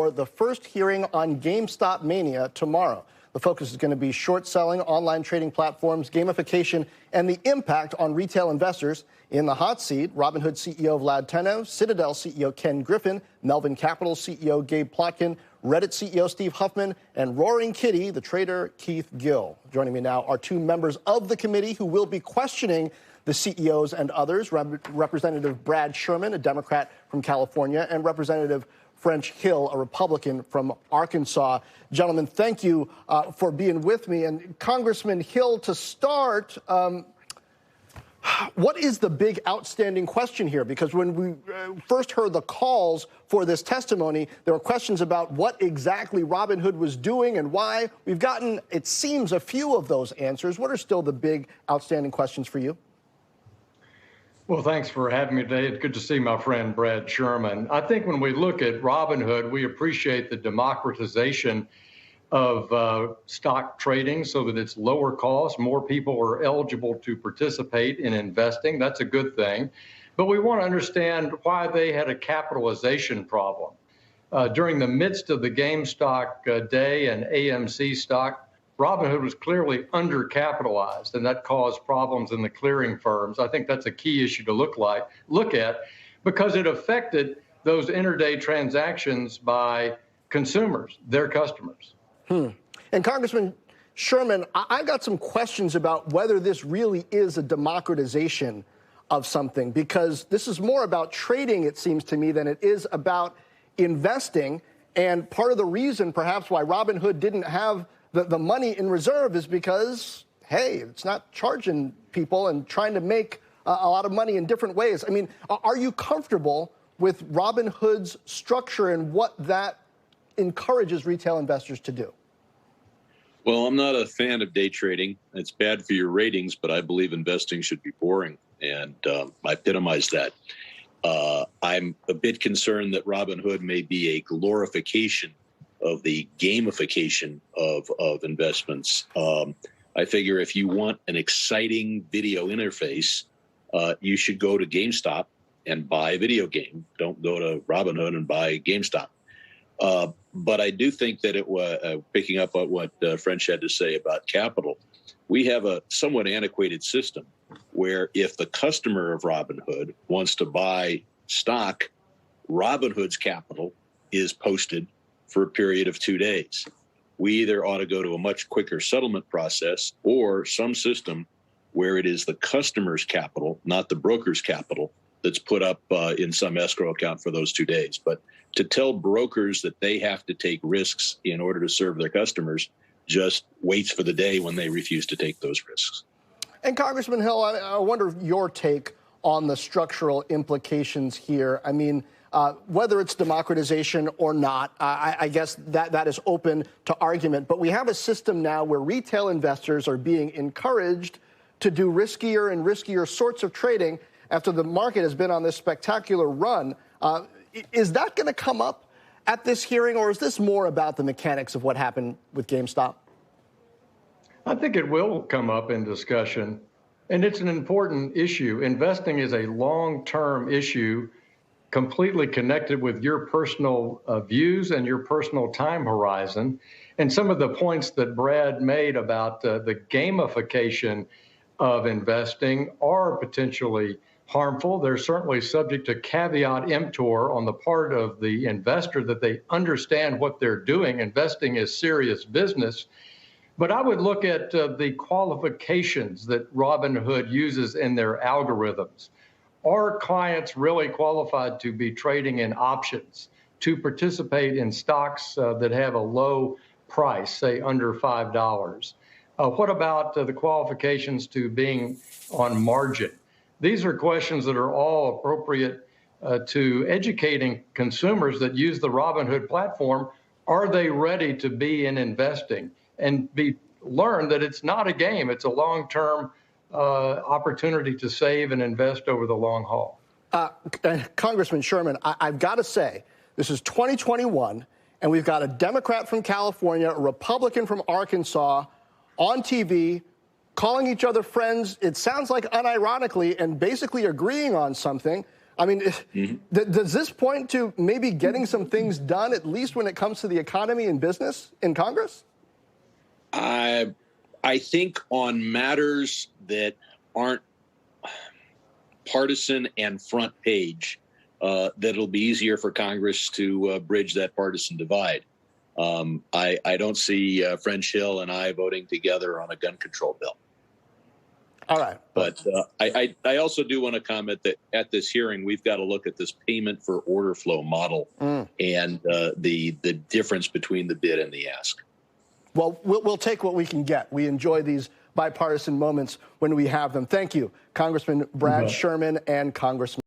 for the first hearing on GameStop Mania tomorrow. The focus is going to be short selling, online trading platforms, gamification, and the impact on retail investors. In the hot seat, Robinhood CEO Vlad Tenev, Citadel CEO Ken Griffin, Melvin Capital CEO Gabe Plotkin, Reddit CEO Steve Huffman, and Roaring Kitty, the trader Keith Gill. Joining me now are two members of the committee who will be questioning the CEOs and others, Representative Brad Sherman, a Democrat from California, and Representative French Hill, a Republican from Arkansas. Gentlemen, thank you for being with me. And Congressman Hill, to start, what is the big outstanding question here? Because when we first heard the calls for this testimony, there were questions about what exactly Robinhood was doing and why. We've gotten, it seems, a few of those answers. What are still the big outstanding questions for you? Well, thanks for having me today. It's good to see my friend Brad Sherman. I think when we look at Robinhood, we appreciate the democratization of stock trading so that it's lower cost. More people are eligible to participate in investing. That's a good thing. But we want to understand why they had a capitalization problem. During the midst of the GameStop day and AMC stock, Robinhood was clearly undercapitalized, and that caused problems in the clearing firms. I think that's a key issue to look at because it affected those intraday transactions by consumers, their customers. And Congressman Sherman, I've got some questions about whether this really is a democratization of something, because this is more about trading, it seems to me, than it is about investing. And part of the reason, perhaps, why Robinhood didn't have the money in reserve is because, hey, it's not charging people and trying to make a lot of money in different ways. I mean, are you comfortable with Robinhood's structure and what that encourages retail investors to do? Well, I'm not a fan of day trading. It's bad for your ratings, but I believe investing should be boring, and I epitomize that. I'm a bit concerned that Robinhood may be a glorification of the gamification of investments. I figure if you want an exciting video interface, you should go to GameStop and buy a video game. Don't go to Robinhood and buy GameStop. But I do think that it was, picking up on what French had to say about capital, we have a somewhat antiquated system where if the customer of Robinhood wants to buy stock, Robinhood's capital is posted for a period of 2 days. We either ought to go to a much quicker settlement process or some system where it is the customer's capital, not the broker's capital, that's put up in some escrow account for those 2 days. But to tell brokers that they have to take risks in order to serve their customers just waits for the day when they refuse to take those risks. And Congressman Hill, I wonder your take on the structural implications here. I mean, whether it's democratization or not, I guess that is open to argument. But we have a system now where retail investors are being encouraged to do riskier and riskier sorts of trading after the market has been on this spectacular run. Is that going to come up at this hearing, or is this more about the mechanics of what happened with GameStop? I think it will come up in discussion, and it's an important issue. Investing is a long-term issue, completely connected with your personal views and your personal time horizon. And some of the points that Brad made about the gamification of investing are potentially harmful. They're certainly subject to caveat emptor on the part of the investor that they understand what they're doing. Investing is serious business. But I would look at the qualifications that Robinhood uses in their algorithms. Are clients really qualified to be trading in options, to participate in stocks that have a low price, say under $5? What about the qualifications to being on margin? These are questions that are all appropriate to educating consumers that use the Robinhood platform. Are they ready to be in investing and learn that it's not a game, it's a long-term opportunity to save and invest over the long haul? Congressman Sherman, I've got to say, this is 2021, and we've got a Democrat from California, a Republican from Arkansas on TV calling each other friends, it sounds like unironically, and basically agreeing on something. I mean, does this point to maybe getting some things done, at least when it comes to the economy and business in Congress? I think on matters that aren't partisan and front page, that it'll be easier for Congress to bridge that partisan divide. I don't see French Hill and I voting together on a gun control bill. All right. But I also do want to comment that at this hearing, we've got to look at this payment for order flow model and the difference between the bid and the ask. Well, we'll take what we can get. We enjoy these bipartisan moments when we have them. Thank you, Congressman Brad Sherman and Congressman